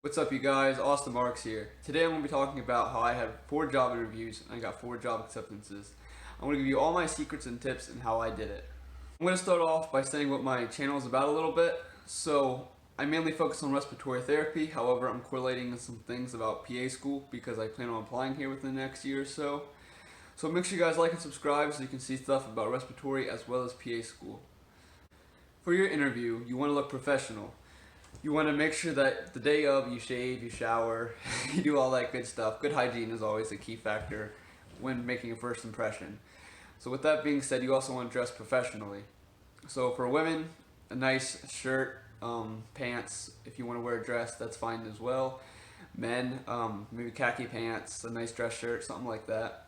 What's up, you guys? Austin Marks here. Today I'm going to be talking about how I had 4 job interviews and I got 4 job acceptances. I'm going to give you all my secrets and tips and how I did it. I'm going to start off by saying what my channel is about a little bit. So I mainly focus on respiratory therapy. However, I'm correlating some things about PA school because I plan on applying here within the next year or so. So make sure you guys like and subscribe so you can see stuff about respiratory as well as PA school. For your interview, you want to look professional. You want to make sure that the day of you shave, you shower, you do all that good stuff. Good hygiene is always a key factor when making a first impression. So with that being said, you also want to dress professionally. So for women, a nice shirt, pants. If you want to wear a dress, that's fine as well. Men, maybe khaki pants, a nice dress shirt, something like that.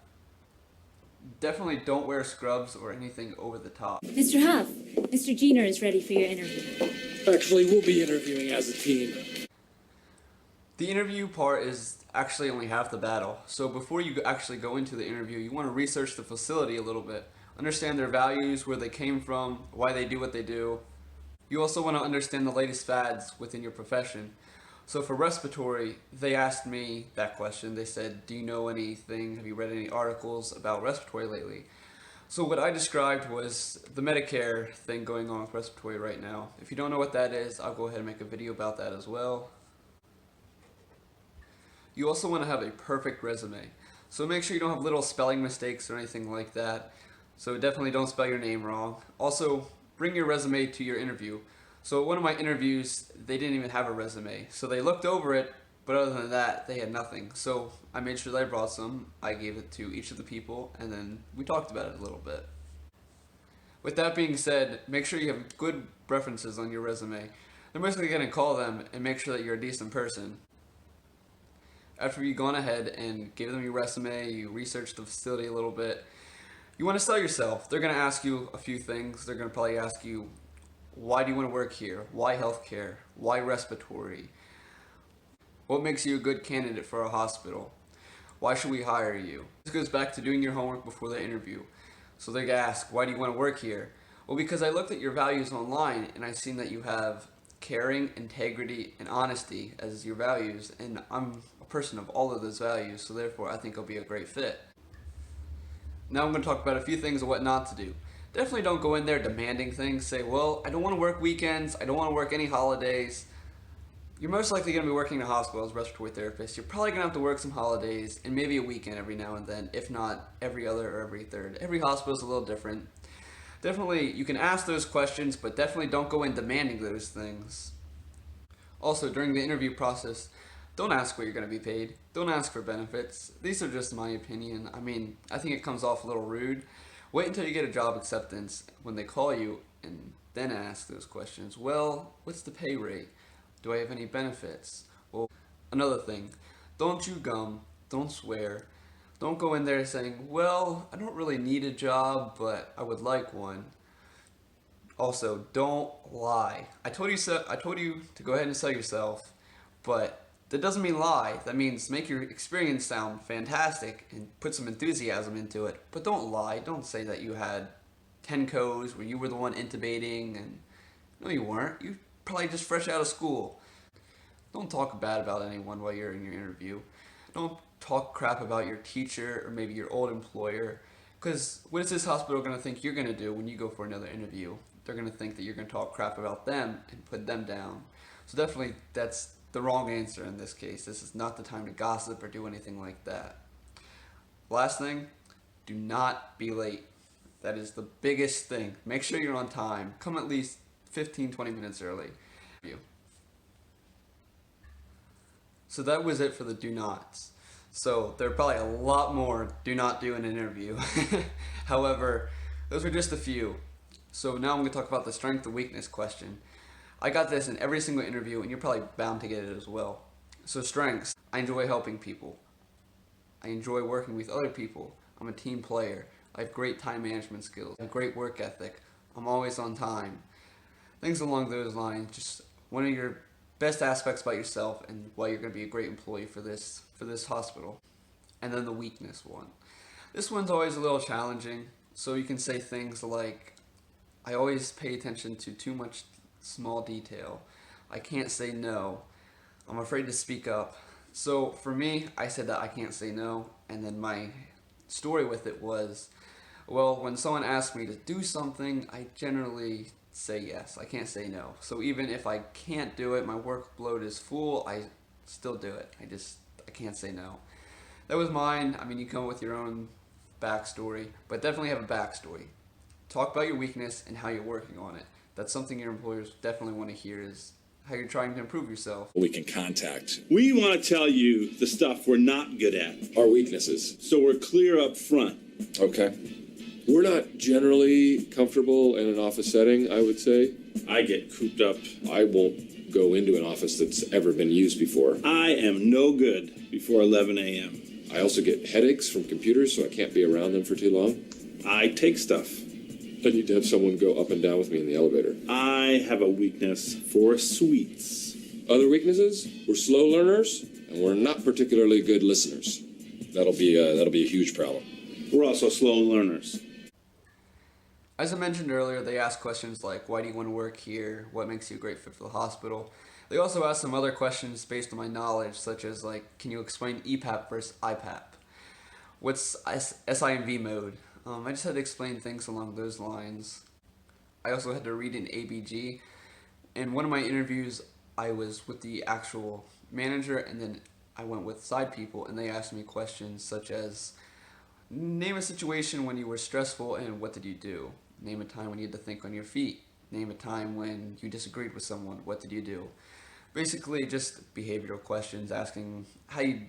Definitely don't wear scrubs or anything over the top. Mr. Huff, Mr. Jenner is ready for your interview. Actually, we'll be interviewing as a team. The interview part is actually only half the battle. So before you actually go into the interview, you want to research the facility a little bit. Understand their values, where they came from, why they do what they do. You also want to understand the latest fads within your profession. So for respiratory, they asked me that question. They said, do you know anything? Have you read any articles about respiratory lately? So what I described was the Medicare thing going on with respiratory right now. If you don't know what that is, I'll go ahead and make a video about that as well. You also want to have a perfect resume. So make sure you don't have little spelling mistakes or anything like that. So definitely don't spell your name wrong. Also, bring your resume to your interview. So at one of my interviews, they didn't even have a resume. So they looked over it, but other than that, they had nothing. So I made sure that I brought some. I gave it to each of the people, and then we talked about it a little bit. With that being said, make sure you have good references on your resume. They're mostly going to call them and make sure that you're a decent person. After you've gone ahead and gave them your resume, you researched the facility a little bit, you want to sell yourself. They're going to ask you a few things. They're going to probably ask you, why do you want to work here? Why healthcare? Why respiratory? What makes you a good candidate for a hospital? Why should we hire you? This goes back to doing your homework before the interview. So they ask, why do you want to work here? Well, because I looked at your values online and I've seen that you have caring, integrity, and honesty as your values, and I'm a person of all of those values, so therefore I think I'll be a great fit. Now I'm going to talk about a few things of what not to do. Definitely don't go in there demanding things. Say, well, I don't want to work weekends, I don't want to work any holidays. You're most likely going to be working in a hospital as a respiratory therapist. You're probably going to have to work some holidays and maybe a weekend every now and then, if not every other or every third. Every hospital is a little different. Definitely, you can ask those questions, but definitely don't go in demanding those things. Also, during the interview process, don't ask what you're going to be paid. Don't ask for benefits. These are just my opinion. I mean, I think it comes off a little rude. Wait until you get a job acceptance when they call you and then ask those questions. Well, what's the pay rate? Do I have any benefits? Well, another thing, don't chew gum, don't swear. Don't go in there saying, well, I don't really need a job, but I would like one. Also, don't lie. I told you to go ahead and sell yourself, but that doesn't mean lie. That means make your experience sound fantastic and put some enthusiasm into it. But don't lie. Don't say that you had 10 co's where you were the one intubating and no, you weren't. You probably just fresh out of school. Don't talk bad about anyone while you're in your interview. Don't talk crap about your teacher or maybe your old employer, because what is this hospital going to think you're going to do when you go for another interview? They're going to think that you're going to talk crap about them and put them down. So definitely that's the wrong answer in this case. This is not the time to gossip or do anything like that. Last thing, do not be late. That is the biggest thing. Make sure you're on time. Come at least 15-20 minutes early. So that was it for the do nots. So there are probably a lot more do not do in an interview. However, those are just a few. So now I'm going to talk about the strength and weakness question. I got this in every single interview and you're probably bound to get it as well. So strengths, I enjoy helping people. I enjoy working with other people. I'm a team player. I have great time management skills. I have great work ethic. I'm always on time. Things along those lines. Just one of your best aspects about yourself and why you're going to be a great employee for this hospital. And then the weakness one. This one's always a little challenging. So you can say things like, I always pay attention to too much small detail. I can't say no. I'm afraid to speak up. So for me, I said that I can't say no, and then my story with it was, well, when someone asks me to do something, I generally say yes. I can't say no. So even if I can't do it, my workload is full, I still do it. I can't say no. That was mine. I mean, you come up with your own backstory, but definitely have a backstory. Talk about your weakness and how you're working on it. That's something your employers definitely want to hear, is how you're trying to improve yourself. We can contact. We want to tell you the stuff we're not good at, Our weaknesses. so we're clear up front. Okay. We're not generally comfortable in an office setting, I would say. I get cooped up. I won't go into an office that's ever been used before. I am no good before 11 a.m. I also get headaches from computers, so I can't be around them for too long. I take stuff. I need to have someone go up and down with me in the elevator. I have a weakness for sweets. Other weaknesses? We're slow learners, and we're not particularly good listeners. That'll be a huge problem. We're also slow learners. As I mentioned earlier, they ask questions like, why do you want to work here? What makes you a great fit for the hospital? They also ask some other questions based on my knowledge, such as like, can you explain EPAP versus IPAP? What's SIMV mode? I just had to explain things along those lines. I also had to read an ABG. In one of my interviews, I was with the actual manager, and then I went with side people, and they asked me questions such as, name a situation when you were stressful and what did you do? Name a time when you had to think on your feet. Name a time when you disagreed with someone. What did you do? Basically, just behavioral questions, asking how you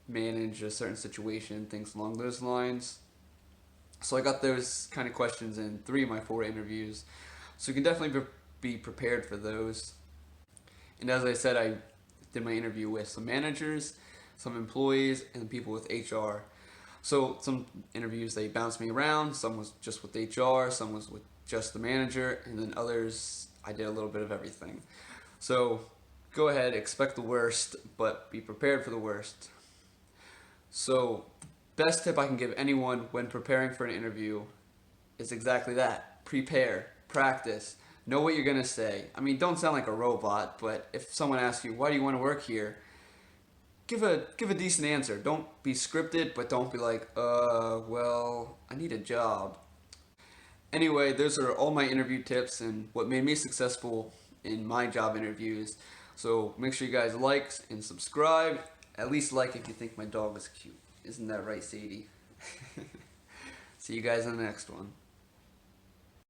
manage a certain situation, things along those lines. So I got those kind of questions in 3 of my 4 interviews. So you can definitely be prepared for those. And as I said, I did my interview with some managers, some employees, and people with HR. So some interviews, they bounced me around. Some was just with HR, some was with just the manager, and then others, I did a little bit of everything. So go ahead, expect the worst, but be prepared for the worst. So best tip I can give anyone when preparing for an interview is exactly that. Prepare, practice, know what you're going to say. I mean, don't sound like a robot, but if someone asks you, why do you want to work here? Give a decent answer. Don't be scripted, but don't be like, well, I need a job. Anyway, those are all my interview tips and what made me successful in my job interviews. So make sure you guys like and subscribe. At least like if you think my dog is cute. Isn't that right, Sadie? See you guys in the next one.